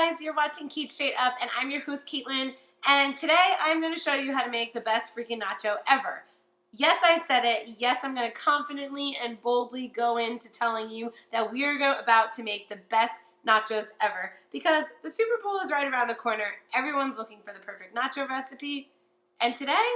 guys, you're watching Cait Straight Up, and I'm your host, Caitlin, and today I'm going to show you how to make the best freaking nacho ever. Yes, I said it. Yes, I'm going to confidently and boldly go into telling you that we are about to make the best nachos ever, because the Super Bowl is right around the corner. Everyone's looking for the perfect nacho recipe, and today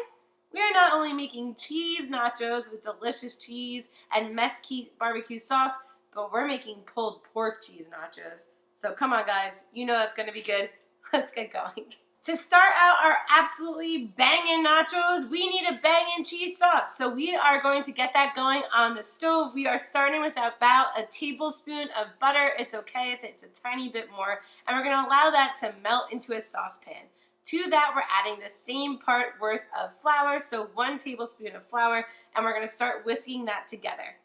we are not only making cheese nachos with delicious cheese and mesquite barbecue sauce, but we're making pulled pork cheese nachos. So come on guys, you know that's gonna be good. Let's get going. To start out our absolutely banging nachos, we need a banging cheese sauce. So we are going to get that going on the stove. We are starting with about a tablespoon of butter. It's okay if it's a tiny bit more. And we're gonna allow that to melt into a saucepan. To that, we're adding the same part worth of flour, so 1 tablespoon of flour, and we're gonna start whisking that together.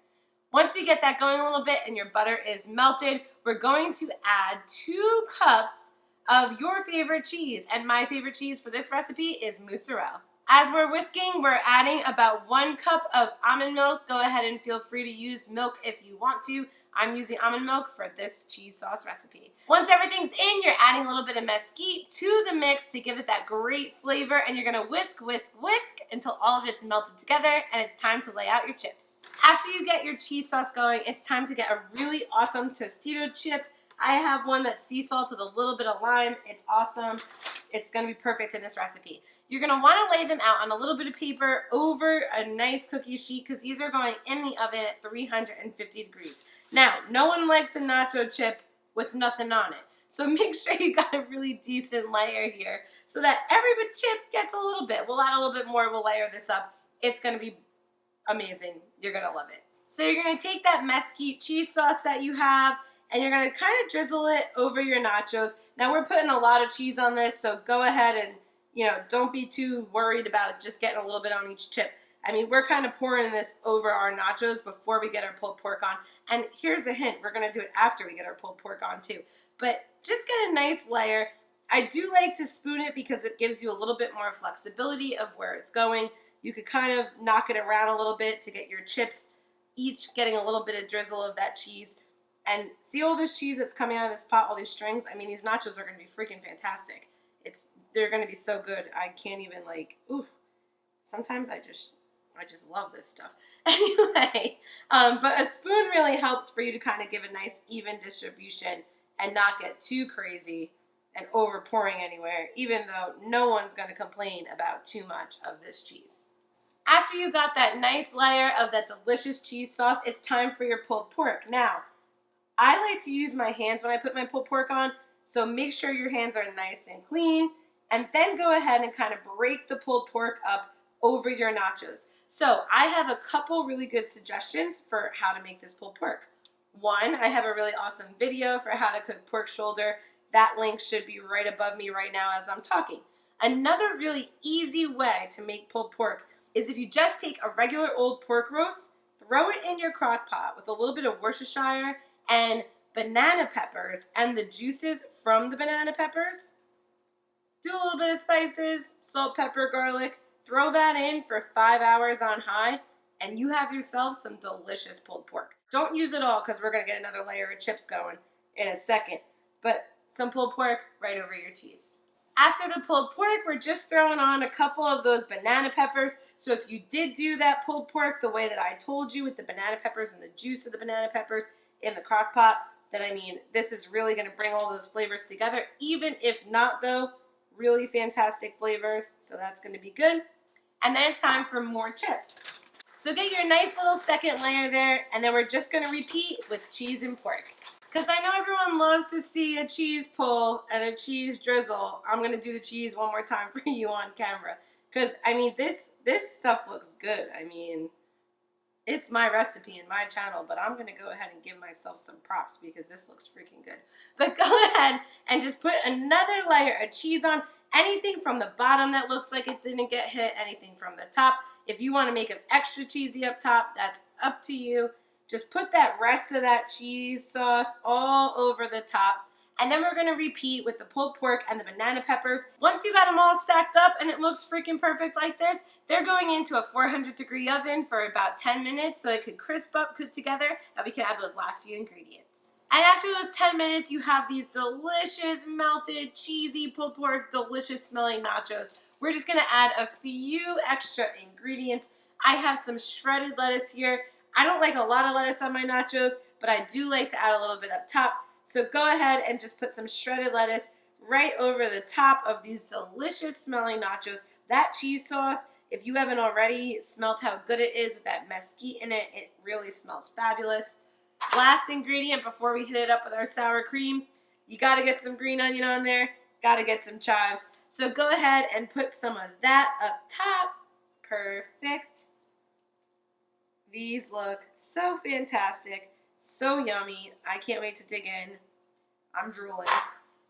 Once we get that going a little bit and your butter is melted, we're going to add 2 cups of your favorite cheese. And my favorite cheese for this recipe is mozzarella. As we're whisking, we're adding about 1 cup of almond milk. Go ahead and feel free to use milk if you want to. I'm using almond milk for this cheese sauce recipe. Once everything's in, you're adding a little bit of mesquite to the mix to give it that great flavor, and you're gonna whisk, whisk, whisk until all of it's melted together, and it's time to lay out your chips. After you get your cheese sauce going, it's time to get a really awesome Tostito chip. I have one that's sea salt with a little bit of lime. It's awesome. It's gonna be perfect in this recipe. You're gonna wanna lay them out on a little bit of paper over a nice cookie sheet, because these are going in the oven at 350 degrees. Now, no one likes a nacho chip with nothing on it. So make sure you got a really decent layer here so that every chip gets a little bit. We'll add a little bit more, we'll layer this up. It's gonna be amazing. You're gonna love it. So you're gonna take that mesquite cheese sauce that you have, and you're gonna kind of drizzle it over your nachos. Now we're putting a lot of cheese on this, so go ahead and, don't be too worried about just getting a little bit on each chip. I mean, we're kind of pouring this over our nachos before we get our pulled pork on. And here's a hint, we're gonna do it after we get our pulled pork on too. But just get a nice layer. I do like to spoon it because it gives you a little bit more flexibility of where it's going. You could kind of knock it around a little bit to get your chips each getting a little bit of drizzle of that cheese. And see all this cheese that's coming out of this pot, all these strings? I mean, these nachos are gonna be freaking fantastic. They're gonna be so good. I can't even sometimes I just love this stuff. Anyway, but a spoon really helps for you to kind of give a nice even distribution and not get too crazy and over pouring anywhere, even though no one's gonna complain about too much of this cheese. After you got that nice layer of that delicious cheese sauce, it's time for your pulled pork. Now, I like to use my hands when I put my pulled pork on, so make sure your hands are nice and clean, and then go ahead and kind of break the pulled pork up over your nachos. So I have a couple really good suggestions for how to make this pulled pork. One, I have a really awesome video for how to cook pork shoulder. That link should be right above me right now as I'm talking. Another really easy way to make pulled pork is if you just take a regular old pork roast, throw it in your crock pot with a little bit of Worcestershire and banana peppers and the juices from the banana peppers. Do a little bit of spices, salt, pepper, garlic. Throw that in for 5 hours on high, and you have yourself some delicious pulled pork. Don't use it all, because we're going to get another layer of chips going in a second. But some pulled pork right over your cheese. After the pulled pork, we're just throwing on a couple of those banana peppers. So if you did do that pulled pork the way that I told you with the banana peppers and the juice of the banana peppers in the crock pot, then this is really going to bring all those flavors together. Even if not though, really fantastic flavors. So that's going to be good. And then it's time for more chips. So get your nice little second layer there, and then we're just gonna repeat with cheese and pork. Because I know everyone loves to see a cheese pull and a cheese drizzle. I'm gonna do the cheese one more time for you on camera. Because this stuff looks good. It's my recipe and my channel, but I'm gonna go ahead and give myself some props because this looks freaking good. But go ahead and just put another layer of cheese on. Anything from the bottom that looks like it didn't get hit, anything from the top. If you want to make it extra cheesy up top, that's up to you. Just put that rest of that cheese sauce all over the top. And then we're going to repeat with the pulled pork and the banana peppers. Once you got them all stacked up and it looks freaking perfect like this, they're going into a 400-degree oven for about 10 minutes so it could crisp up, cook together, and we can add those last few ingredients. And after those 10 minutes, you have these delicious, melted, cheesy, pulled pork, delicious smelling nachos. We're just gonna add a few extra ingredients. I have some shredded lettuce here. I don't like a lot of lettuce on my nachos, but I do like to add a little bit up top. So go ahead and just put some shredded lettuce right over the top of these delicious smelling nachos. That cheese sauce, if you haven't already smelled how good it is with that mesquite in it, it really smells fabulous. Last ingredient before we hit it up with our sour cream, you gotta get some green onion on there, gotta get some chives. So go ahead and put some of that up top. Perfect. These look so fantastic, so yummy. I can't wait to dig in. I'm drooling.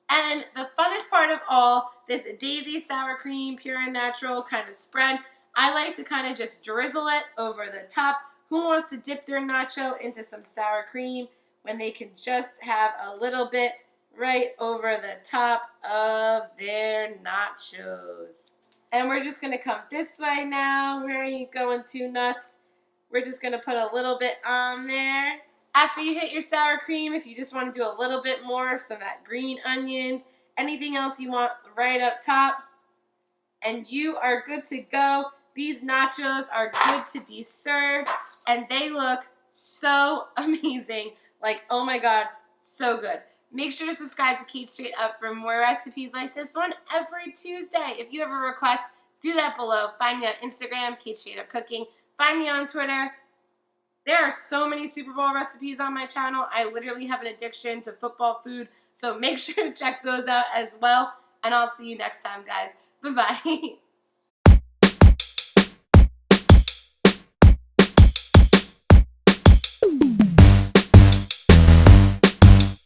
And the funnest part of all, this daisy sour cream, pure and natural kind of spread, I like to kind of just drizzle it over the top. Who wants to dip their nacho into some sour cream when they can just have a little bit right over the top of their nachos? And we're just going to come this way now. Where are you going to, nuts? We're just going to put a little bit on there. After you hit your sour cream, if you just want to do a little bit more of some of that green onions, anything else you want right up top, and you are good to go. These nachos are good to be served, and they look so amazing. Like, oh my God, so good. Make sure to subscribe to Cait Straight Up for more recipes like this one every Tuesday. If you have a request, do that below. Find me on Instagram, Cait Straight Up Cooking. Find me on Twitter. There are so many Super Bowl recipes on my channel. I literally have an addiction to football food, so make sure to check those out as well. And I'll see you next time, guys. Bye-bye.